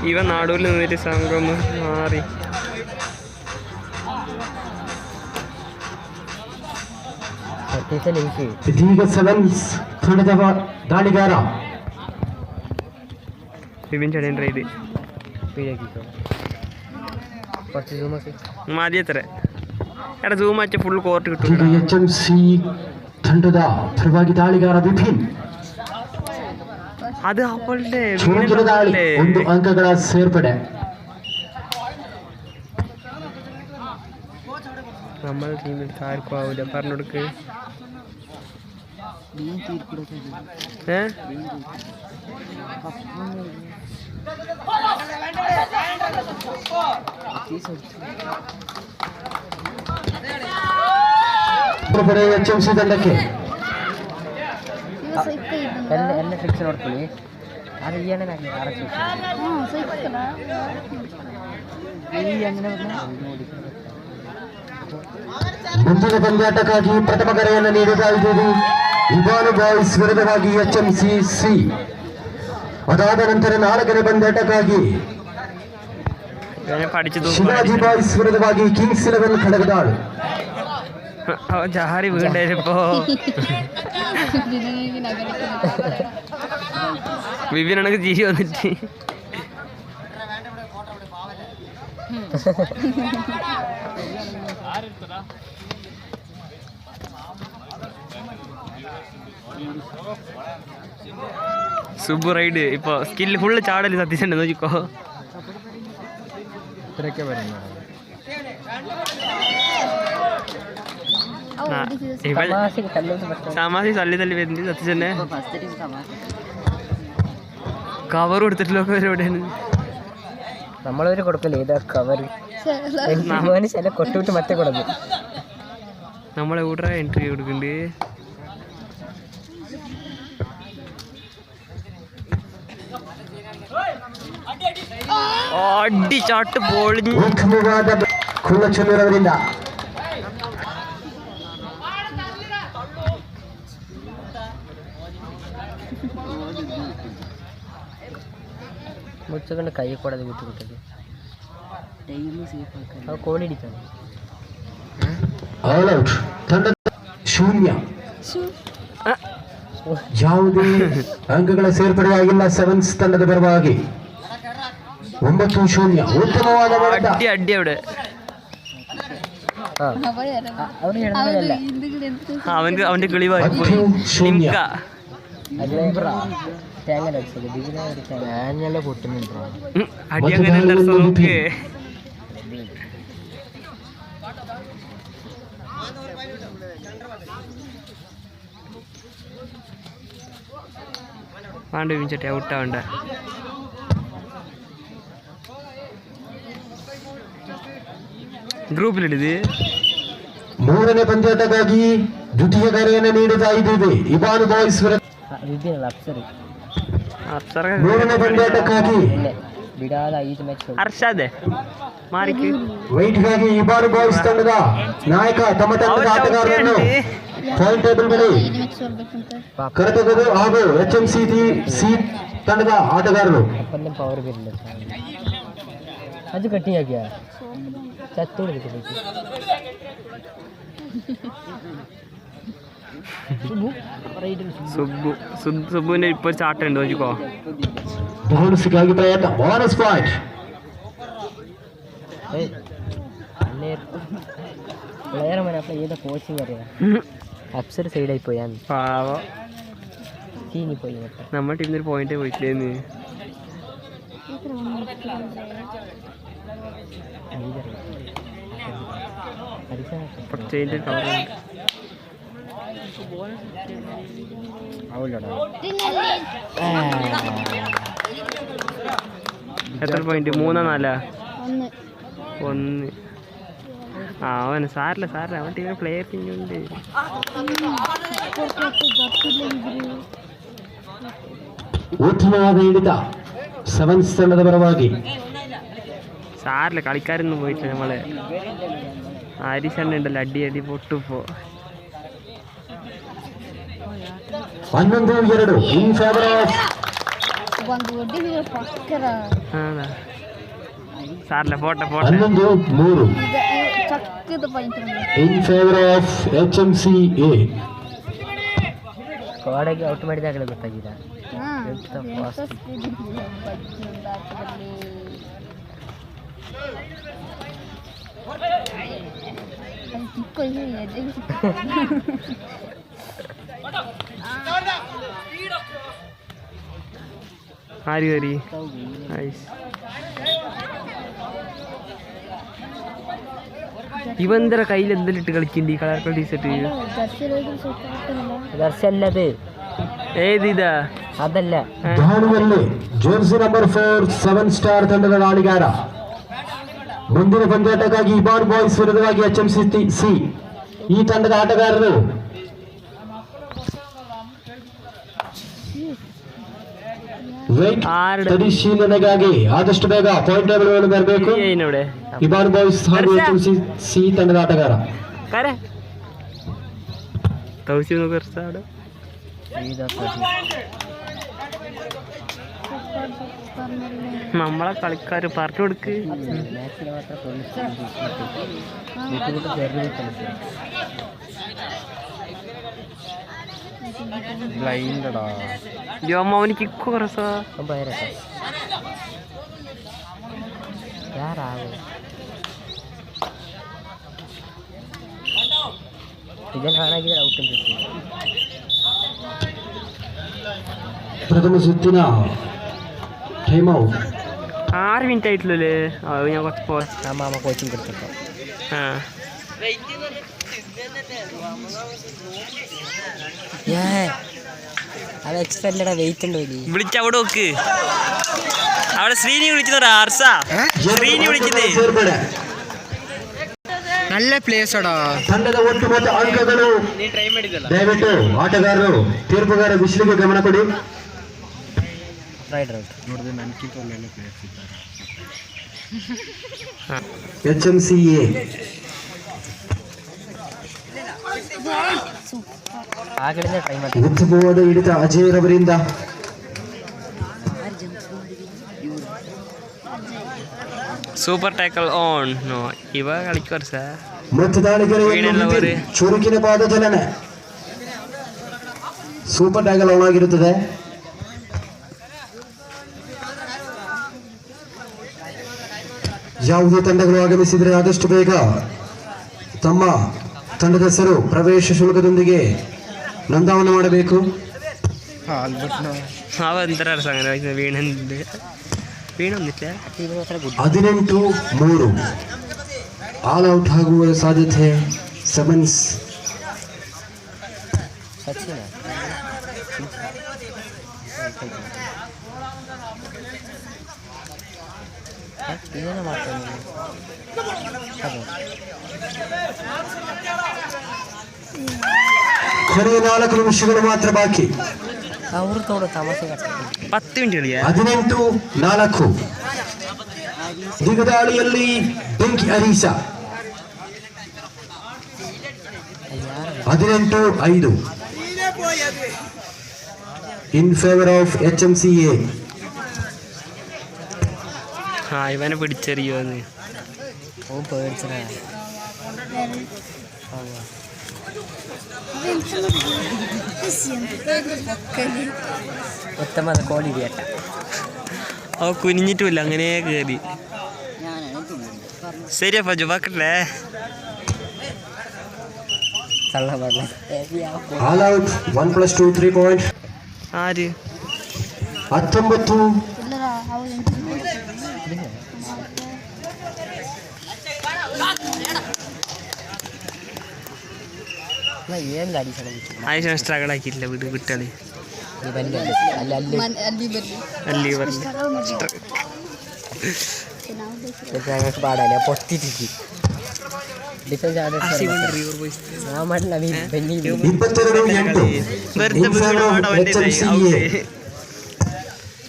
ഇവൻ നാടൂരിൽ നിന്നിട്ട് സംഘം മാറി. വിപിൻ ചേട്ടൻ റൈഡ് മതി എത്ര എടാ സൂം വെച്ച ഫുൾ കോർട്ട് കിട്ടും. അത് അവളുടെ ಅಂಕಗಳ ಸೇರ್ಪಡೆ. നമ്മളെ ടീമിൽ ആർക്കും ആവില്ല പറഞ്ഞെടുക്ക്. HMC ತಂಡಕ್ಕೆ ಎಲ್ಲ ಟ್ರಿಕ್ಸ್ ನೋಡ್ಕೊಳ್ಳಿ. ಅದು ಏನೇನಾಗಲಿ ಮುಂದಿನ ಪಂದ್ಯಾಟಕ್ಕಾಗಿ ಪ್ರಥಮ ಕರೆಯನ್ನು ನೀಡಲಾಗುವುದು ಇವಾನು ಬಾಯ್ಸ್ ವಿರುದ್ಧವಾಗಿ HMCC. ಅದಾದ ನಂತರ 4ನೇ ಪಂದ್ಯಾಟಕ್ಕಾಗಿ ಶಿವಾಜಿ ಬಾಯ್ಸ್ ವಿರುದ್ಧವಾಗಿ ಕಿಂಗ್ಸ್ 11 ಕಡಗದಾಳು. ജാരി വീണ്ടേപ്പോ വിപിനാണെങ്കിൽ ചിരി വന്നിട്ട് സുബു റൈഡ് ഇപ്പൊ സ്കില്ല് ഫുള്ള് ചാടല് സത്യശണ്ട് നോക്കിക്കോ. സമാധി തള്ളി തള്ളി വരുന്നുണ്ട് സത്യശന്നെ. കവർ കൊടുത്തിട്ടില്ലൊക്കെ എവിടെയാണ് നമ്മളൊരു കൊടുക്കല്ലേ ഇതാ കവർ ചില കൊട്ടുവിട്ട് മറ്റേ കൊടുക്കും. നമ്മളെ കൂടെ എൻട്രി കൊടുക്കുന്നുണ്ട്. അടി ചാട്ട് പൊളിഞ്ഞു. മുച്ചകൊണ്ട് കൈ കൂടാതെ വിട്ടു കിട്ടത് കോളിടിക്കാണ്. ಶೂನ್ಯ. ಯಾವುದೇ ಅಂಕಗಳ ಸೇರ್ಪಡೆಯಾಗಿಲ್ಲ ಸೆವೆನ್ಸ್ ತಂಡದ ಪರವಾಗಿ 9-0. ಉತ್ತಮವಾದ ಅಡ್ಡಿ അവിടെ അവന്റെ കിളിവായി അടി അങ്ങനെ നോക്കേ. വേണ്ട വിചാട്ടെ ഔട്ടാവണ്ട. ಗ್ರೂಪ್ಲಿಡಿದೆ. 3ನೇ ಪಂದ್ಯಾಟಕ್ಕಾಗಿ ದ್ವಿತೀಯ ಕರೆಯನ್ನು ನೀಡುತ್ತಾ ಇದ್ದೇವೆ ಇವಾನು ಬಾಯ್ಸ್ ವಿರುದ್ಧ. 3ನೇ ಪಂದ್ಯಾಟಕ್ಕಾಗಿ ಅರ್ಷಾದೆ ಮಾರಿಕೆ ವೈಟ್ಗಾಗಿ ಇವಾನು ಬಾಯ್ಸ್ ತಂಡದ ನಾಯಕ ತಮ್ಮ ತಂಡದ ಆಟಗಾರರನ್ನು ಪಾಯಿಂಟ್ ಟೇಬಲ್ ಬಳಿ ಕರೆತಂದರು ಹಾಗೂ HMCC ತಂಡದ ಆಟಗಾರರು. ಅದು ಗಟ್ಟಿಯಾಗ್ಯ സുബുവിന്റെ ഇപ്പൊ ചാട്ടുണ്ട് നോക്കിക്കോ. ബോണസിಗಾಗಿ പ്രയത്നം. Bonus point. പ്ലെയർ മനെ അപ്പൊ ഏതാ കോച്ചിങ് അറിയാം. അപ്സർ സൈഡായി പോയാ പാവം ചീനി പോയി. നമ്മുടെ ടീമിൽ ഒരു പോയിന്റ് പോയിട്ടില്ലേന്ന്. എത്ര പോയിന്റ്? 3-4? 1. അവന് സാറില്ല അവൻ ടീമിൽ പ്ലെയർ പിന്നുണ്ട്. ഉത്തമവാದ ಹಿಡಿತ സെവൻസ് ತಂಡದ ಪರವಾಗಿ. സാറില്ല കളിക്കാരൊന്നും പോയിട്ടില്ല. നമ്മള് ഹരിശണ്ണ ഉണ്ടല്ലോ അടി പൊട്ടുപ്പോ. 11-2 ഇൻ ഫേവർ ഓഫ് അതാ സാറില്ല പോട്ടെ പോട്ടെ 11-3 in favor of HMCA. ಕೋಡೆಗೆ ಔಟ್ ಮಾಡಿದಾಗಲೇ ಗೊತ್ತಾಗಿಲ್ಲ. ആര് കയറി ഐസ് ഇവന്തര കയ്യിൽ എന്തെല്ലാം ഇട്ട് കളിക്കണ്ട് ഈ കളർ ടീഷർട്ട് ദർശല്ലത് ഏതിതാ അതല്ല ಧಾಣುವಲ್ಲಿ ಜೆರ್ಸಿ ನಂಬರ್ 4 7 ಸ್ಟಾರ್ ತಂಡದ ಆಟಗಾರ. ಮುಂದಿನ ಪಂದ್ಯಾಟಕ್ಕಾಗಿ ಇಬಾನ್ ಬಾಯ್ಸ್ ವಿರುದ್ಧವಾಗಿ HMCC ಈ ತಂಡದ ಆಟಗಾರರು ವೇಟ್ ಪರಿಶೀಲನೆಗಾಗಿ ಆದಷ್ಟು ಬೇಗ ಪಾಯಿಂಟ್ ಟೇಬಲ್ ಬರಬೇಕು. ನೋಡಿ ಇಬಾನ್ ಬಾಯ್ಸ್ ಹಾಗೂ HMCC ತಂಡದ ಆಟಗಾರ തൗസിന്ന് കുറച്ചാട് നമ്മളെ കളിക്കാർ പറഞ്ഞു കൊടുക്ക്. അമ്മ അവന് കിക്ക് കുറസാ ಇದನ್ನಾಗಿದ್ರೆ ಔಟ್ ಅಂತ ಪ್ರಥಮ ಸುತ್ತಿನ ಟೈಮ್ ಔಟ್ 6 മിനിറ്റ് ആയിട്ടുള്ളൂ. ഞാൻ കുറച്ച് പോ മാമ കോച്ചിങ് കൊടുത്തപ്പോൾ അത് എക്സ്പെല്ലടാ വെയിറ്റ് ഉണ്ടോ വിളിച്ച അവിടെ നോക്ക്. അവിടെ ശ്രീനി വിളിച്ചത് ആർസ ശ്രീനി വിളിച്ചത് നല്ല ಪ್ಲೇಸ್ ಅಡ ತಂಡದ ಒಟ್ಟು ಮೊತ್ತ ಅಂಕಗಳು. ದಯವಿಟ್ಟು ಆಟಗಾರರು ತೀರ್ಪುಗಾರ ವಿಶ್ಲಿಗೆ ಗಮನ ಕೊಡಿ. HMCA ಉತ್ತಮವಾದ ಹಿಡಿತ ಅಜಯ್ ರವರಿಂದ. സൂപ്പർ ടാക്കൽ ഓൺ നോ ഇവ കളിക്കർ സാർ ಮೊತ್ತದಾಳಿಗರ ಚುರುಕಿನ ಪಾದ ಚಲನೆ. ಸೂಪರ್ ಟ್ಯಾಕಲ್ ಆನ್ ಆಗಿರುತ್ತದೆ. ಯಾವುದೇ ತಂಡಗಳು ಆಗಮಿಸಿದರೆ ಆದಷ್ಟು ಬೇಗ ತಮ್ಮ ತಂಡದ ಹೆಸರು ಪ್ರವೇಶ ಶುಲ್ಕದೊಂದಿಗೆ ನೋಂದಾವಣೆ ಮಾಡಬೇಕು. 18-3 ಆಲ್ ಔಟ್ ಆಗುವ ಸಾಧ್ಯತೆ. ಸಮನ್ಸ್ ಕೊನೆಯ 4 ನಿಮಿಷಗಳು ಮಾತ್ರ ಬಾಕಿ. ಅವರು ತೋಡ ತಮಾಷೆ 10 ಮಿನಿಟ್ 18-4 ದಿಗದಾಳಿಯಲ್ಲಿ ಬೆಂಕಿ Harish. 18-5 in favor of HMCA. ഇവനെ പിടിച്ചെറിയോന്ന് പേടിച്ചതാ. ഉത്തമ കോഴി വേട്ട അവ കുനിഞ്ഞിട്ടുമില്ല അങ്ങനെ കയറി. ശരിയപ്പ ജുവാക്കല്ലേ All out 1+2 3 point. ആര് 19 ಏನ್ ಗಾಡಿ ആയിഷ സ്ട്രഗിൾ ആക്കിയില്ല വീട് വിട്ടളി ಅಲ್ಲಿ പാടല്ലേ പൊട്ടിട്ടിട്ട് ഡിഫൻസ്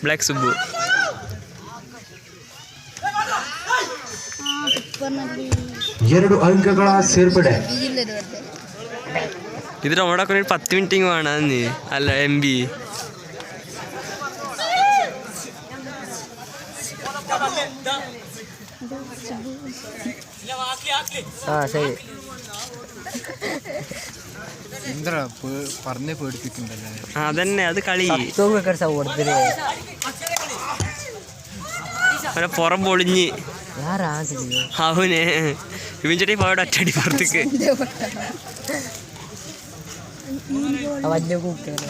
ബ്ലാക്ക് സുബു ಎರಡು ಅಂಕಗಳ ಸೇರ್ಪಡೆ. ഇതിൽ ഓടാക്കാൻ 10 മിനിറ്റ് വേണം അല്ല MB ആ സൈഡ് എന്താ പറഞ്ഞേ പേടിപ്പിക്കണ്ടല്ലേ. അതന്നെ അത് കളി. കൊടുത്തില്ലേ അവനെ പുറം പൊളിഞ്ഞ് ಯಾರು അവന് ഇവൻ ചെടി പോയുടെ ഒറ്റടി പുറത്തേക്ക്. വലിയ കൂക്കാണ്.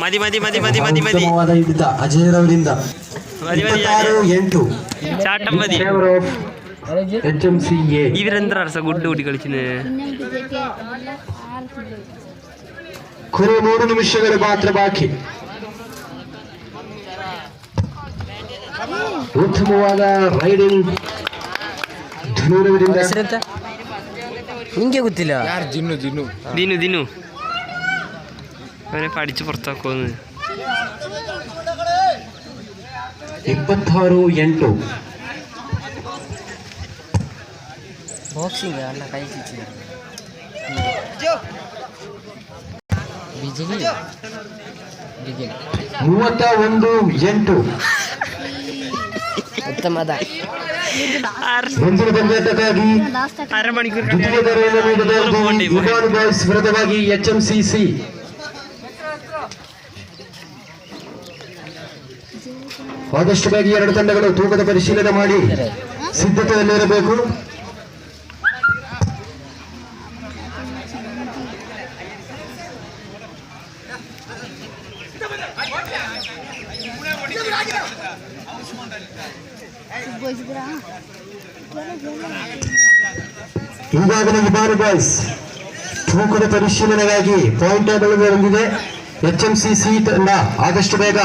മതി മതി മതി മതി മതി മതി ಉತ್ತಮವಾದ ಹಿಡಿತ ಅಜಯರವರಿಂದ മതി മതി 26-8 ചാട്ടം മതി. Favour of HMCA. ഇവരെന്താ അർസ ഗുഡ് കൂടി കളിക്കുന്നത്. ಕೊನೆ 3 ನಿಮಿಷಗಳು ಮಾತ್ರ ಬಾಕಿ. ಉತ್ತಮವಾದ ರೈಡಿಂಗ್ ಧನುರವರಿಂದ ಹೆಸರೆಂತ ನಿಂಗೆ ಗೊತ್ತಿಲ್ಲ. ಯಾರು ಜಿನ್ನು ಜಿನ್ನು ദിനു ദിനു അവനെ പഠിച്ച് പുറത്താക്കുമെന്ന്. 26-8 ಬಾಕ್ಸಿಂಗ್ ಅಣ್ಣ ಕೈ ಕಿಚ್ಚಿದ ಬಿಜಿಲಿ ಬಿಜಿಲಿ 31-8 ಉತ್ತಮದ ಮುಂದಿನ ಪಂದ್ಯಾಟಕ್ಕಾಗಿ അരമണിക്കൂർ ದ್ವಿತೀಯ ದಾರಿಯನ್ನು ನೀಡಿದ ಯುಗಾನ್ ಬಾಯ್ಸ್ ವಿರುದ್ಧವಾಗಿ HMCC. ಆದಷ್ಟು ಬೇಗ ಎರಡು ತಂಡಗಳು ತೂಕದ ಪರಿಶೀಲನೆ ಮಾಡಿ ಸಿದ್ಧತೆಯಲ್ಲಿರಬೇಕು. ಈಗಾಗಲೇ ಯುಗಾನ್ ಬಾಯ್ಸ್ ತೂಕದ ಪರಿಶೀಲನೆಗಾಗಿ ಪಾಯಿಂಟ್ ಟೇಬಲ್ ಬಂದಿದೆ. HMCC ತಂಡ ಆದಷ್ಟು ಬೇಗ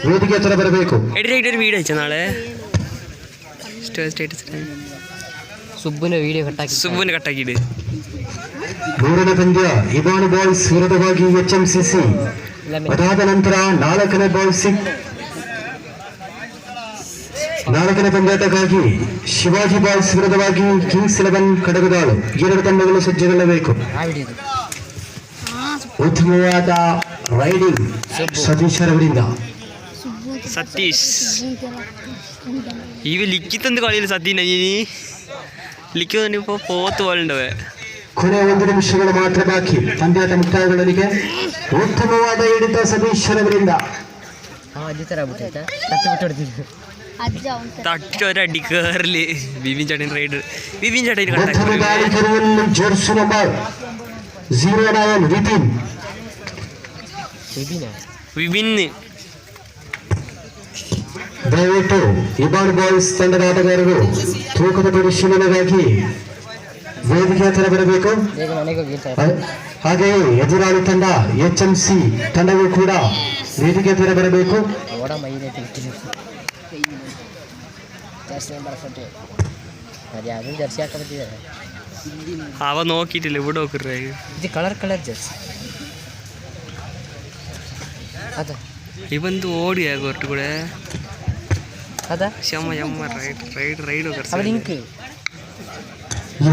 ವೇದಿಕೆ ಹತ್ರ ಬರಬೇಕು. എഡിറ്റ് വീഡിയോ അയച്ച നാളെ സ്റ്റേറ്റസ് ಸುಬ್ಬನ ವಿಡಿಯೋ ಕಟ್ಟಾಕಿ സുബുവിന് കട്ടാക്കിയിട്ട്. ಮೂರನೇ ಪಂದ್ಯ ಇಬಾನ್ ಬಾಯ್ಸ್ ವಿರುದ್ಧವಾಗಿ HMCC. ಅದಾದ ನಂತರ ನಾಲ್ಕನೇ ಪಂದ್ಯಾಟಕ್ಕಾಗಿ ಶಿವಾಜಿ ಬಾಯ್ಸ್ ವಿರುದ್ಧವಾಗಿ ಕಿಂಗ್ಸ್ 11 ಕಡಗದಾಳು. ಎರಡು ತಂಡಗಳು ಸಜ್ಜಗೊಳ್ಳಬೇಕು. ಆ ವಿಡಿಯೋ ಉತ್ತಮವಾದ ರೈಡಿಂಗ್ ಸತೀಶರವರಿಂದ സതീഷ് ഇവ ലിഖിത്തെന്ത് കളിയില്ല സത്യന ലിഖിತ ഇപ്പോൾ പോത്ത് പോലുണ്ടവേ. ಕೊನೆ 1 ನಿಮಿಷಗಳು ಮಾತ್ರ ಬಾಕಿ ಪಂದ್ಯಾಟ ಮುಕ್ತಾಯಗೊಳ್ಳಲಿಕ್ಕೆ. ಉತ್ತಮವಾದ ಹಿಡಿತ ಸತೀಶರವರಿಂದ ಅದೇ ಥರ ಆಗ್ಬಿಟ್ಟೈತೆ ಕತ್ತು ಬಿಟ್ಟು ಹೊಡ್ತಿದ್ದೆ. തട്ടൊരടി കേറല്. ബിബിൻ ചേട്ടൻ റൈഡർ ബിബിൻ ചേട്ടൻ ಮತ್ತೊಂದು ದಾಳಿ ಕರುವನ್ನು ಜೋಡಿಸು ನಂಬರ್ 09 ವಿಪಿನ್. ಬಿಬಿನ വിപിന് ದಯವಿಟ್ಟು ಇಬಾನ್ ಬಾಯ್ಸ್ ತಂಡದ ಆಟಗಾರರು ತೂಕದ ಪರಿಶೀಲನೆಗಾಗಿ ವೇದಿಕೆ ಹತ್ತಿರ ಬರಬೇಕು. ಬೇಗ ಮನೆಗೆ ಹೋಗಿರ್ತಾರೆ. ಹಾಗೆಯೇ ಎದುರಾಳಿ ತಂಡ HMC ತಂಡವೂ ಕೂಡ ವೇದಿಕೆ ಹತ್ತಿರ ಬರಬೇಕು. ಓಡ ಮೈದೆ ತಿಳ್ತೀನಿ ಜರ್ಸಿ ಬರ್ಸಟ್ಟೆ ಅದು ಯಾವ್ದು ಜರ್ಸಿ ಹಾಕೊಂಡಿದ್ದಾರೆ. അവ നോക്കിയിട്ടില്ല ഇവിടെ നോക്കിറേ. ಇದು ಕಲರ್ ಜರ್ಸಿ ಅದ ഇവന്ത് ഓടിയാ കുറച്ചു കൂടെ ಅದ ಶಮ್ಮ ರೈಡ್ ಅವಳು ಇಂಕ್ ಈ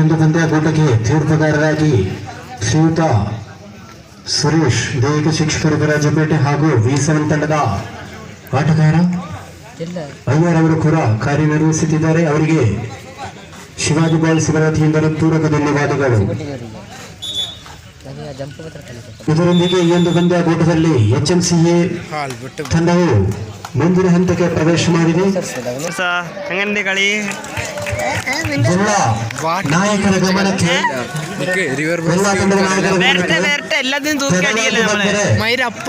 ಒಂದು ಪಂದ್ಯಾಕೂಟಕ್ಕೆ ತೀರ್ಪುಗಾರರಾಗಿ ಶ್ರೀಯುತ ಸುರೇಶ್ ದೈಹಿಕ ಶಿಕ್ಷಕರು ರಾಜಪೇಟೆ ಹಾಗೂ V7 ತಂಡದ ಆಟಗಾರ ಎಲ್ಲ ಅಯ್ಯರ್ ಅವರು ಕೂಡ ಕಾರ್ಯನಿರ್ವಹಿಸುತ್ತಿದ್ದಾರೆ. ಅವರಿಗೆ ಶಿವಾಜಿ ಬಾಯ್ಸ್ ವತಿಯಿಂದ ಪೂರಕ ಧನ್ಯವಾದಗಳು. ಕೊಟ್ಟಿದ್ದವರಿಗೆ ನನಗೆ ಜಂಪ್ ಹತ್ರ ಕಲಿತಾರೆ. ಇದರೊಂದಿಗೆ ಈ ಒಂದು ಪಂದ್ಯಾಕೂಟದಲ್ಲಿ HMCA ಹಾಲ್ ಬಿಟ್ಟು ತಂಡವು ಮುಂದಿನ ಹಂತಕ್ಕೆ ಪ್ರವೇಶ ಮಾಡಿದೆ. അങ്ങനെ കളി ಎಲ್ಲ ನಾಯಕರ ಗಮನಕ್ಕೆ ರಿವರ್ ಎಲ್ಲ ತಂಡದ ನಾಯಕರ വരട്ടെ ಗಮನಕ್ಕೆ വരട്ടെ എല്ലാത്തിനും തൂക്കി അടിയല്ലേ നമ്മളെ. ಮೈರ ಅಪ್ಪ